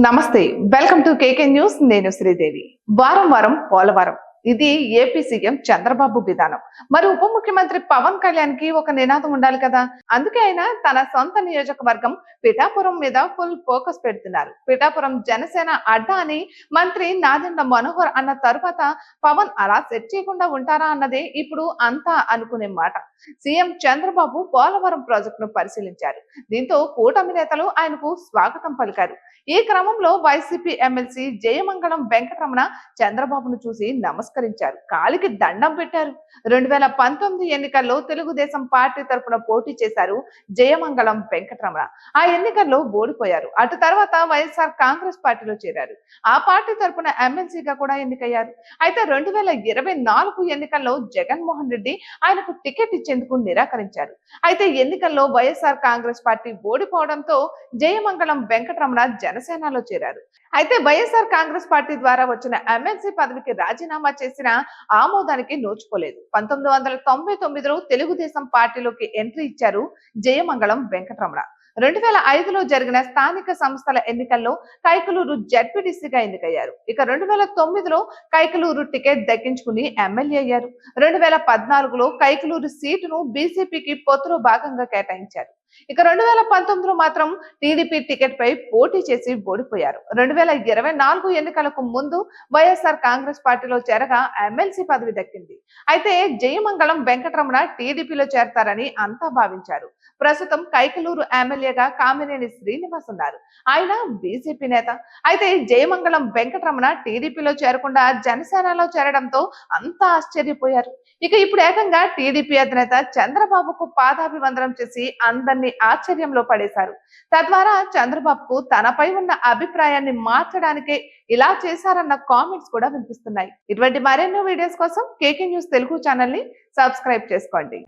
నమస్తే, welcome to KK news. నేను శ్రీదేవి. వారం వారం పోలవరం, ఇది ఏపీ సీఎం చంద్రబాబు విధానం. మరి ఉప ముఖ్యమంత్రి పవన్ కళ్యాణ్ కి ఒక నినాదం ఉండాలి కదా. అందుకే ఆయన తన సొంత నియోజకవర్గం పిఠాపురం మీద ఫుల్ ఫోకస్ పెడుతున్నారు. పిఠాపురం జనసేన అడ్డా అని మంత్రి నాదెండ్ల మనోహర్ అన్న తరువాత పవన్ అలా సెట్ చేయకుండా ఉంటారా అన్నదే ఇప్పుడు అంతా అనుకునే మాట. సీఎం చంద్రబాబు పోలవరం ప్రాజెక్టును పరిశీలించారు. దీంతో కూటమి నేతలు ఆయనకు స్వాగతం పలికారు. ఈ క్రమంలో వైసీపీ ఎమ్మెల్సీ జయమంగళం వెంకటరమణ చంద్రబాబును చూసి నమస్కరించారు, కాలికి దండం పెట్టారు. 2019 ఎన్నికల్లో తెలుగుదేశం పార్టీ తరఫున పోటీ చేశారు జయమంగళం వెంకటరమణ. ఆ ఎన్నికల్లో ఓడిపోయారు. అటు తర్వాత వైఎస్ఆర్ కాంగ్రెస్ పార్టీలో చేరారు. ఆ పార్టీ తరఫున ఎమ్మెల్సీగా కూడా ఎన్నికయ్యారు. అయితే 2024 ఎన్నికల్లో జగన్మోహన్ రెడ్డి ఆయనకు టికెట్ ఇచ్చేందుకు నిరాకరించారు. అయితే ఎన్నికల్లో వైఎస్ఆర్ కాంగ్రెస్ పార్టీ ఓడిపోవడంతో జయమంగళం వెంకటరమణ జనసేనలో చేరారు. అయితే వైఎస్ఆర్ కాంగ్రెస్ పార్టీ ద్వారా వచ్చిన ఎమ్మెల్సీ పదవికి రాజీనామా చేసిన ఆమోదానికి నోచుకోలేదు. 1999లో తెలుగుదేశం పార్టీలోకి ఎంట్రీ ఇచ్చారు జయమంగళం వెంకటరమణ. 2005లో జరిగిన స్థానిక సంస్థల ఎన్నికల్లో కైకలూరు జడ్పీటీసీగా ఎన్నికయ్యారు. ఇక 2009లో కైకలూరు టికెట్ దక్కించుకుని ఎమ్మెల్యే అయ్యారు. 2014లో కైకలూరు సీటును బీజేపీకి పొత్తులో భాగంగా కేటాయించారు. ఇక 2019లో మాత్రం టీడీపీ టికెట్ పై పోటీ చేసి ఓడిపోయారు. 2024 ఎన్నికలకు ముందు వైఎస్ఆర్ కాంగ్రెస్ పార్టీలో చేరగా ఎమ్మెల్సీ పదవి దక్కింది. అయితే జయమంగళం వెంకటరమణ టీడీపీలో చేరతారని అంతా భావించారు. ప్రస్తుతం కైకలూరు ఎమ్మెల్యేగా కామినేని శ్రీనివాస్ ఉన్నారు. ఆయన బీజేపీ నేత. అయితే జయమంగళం వెంకటరమణ టీడీపీలో చేరకుండా జనసేనలో చేరడంతో అంతా ఆశ్చర్యపోయారు. ఇక ఇప్పుడు ఏకంగా టీడీపీ అధినేత చంద్రబాబుకు పాదాభివందనం చేసి అందరినీ ఆశ్చర్యంలో పడేశారు. తద్వారా చంద్రబాబుకు తనపై ఉన్న అభిప్రాయాన్ని మార్చడానికే ఇలా చేశారన్న కామెంట్స్ కూడా వినిపిస్తున్నాయి. ఇటువంటి మరెన్నో వీడియోస్ కోసం కేకే న్యూస్ తెలుగు ఛానల్ ని సబ్స్క్రైబ్ చేసుకోండి.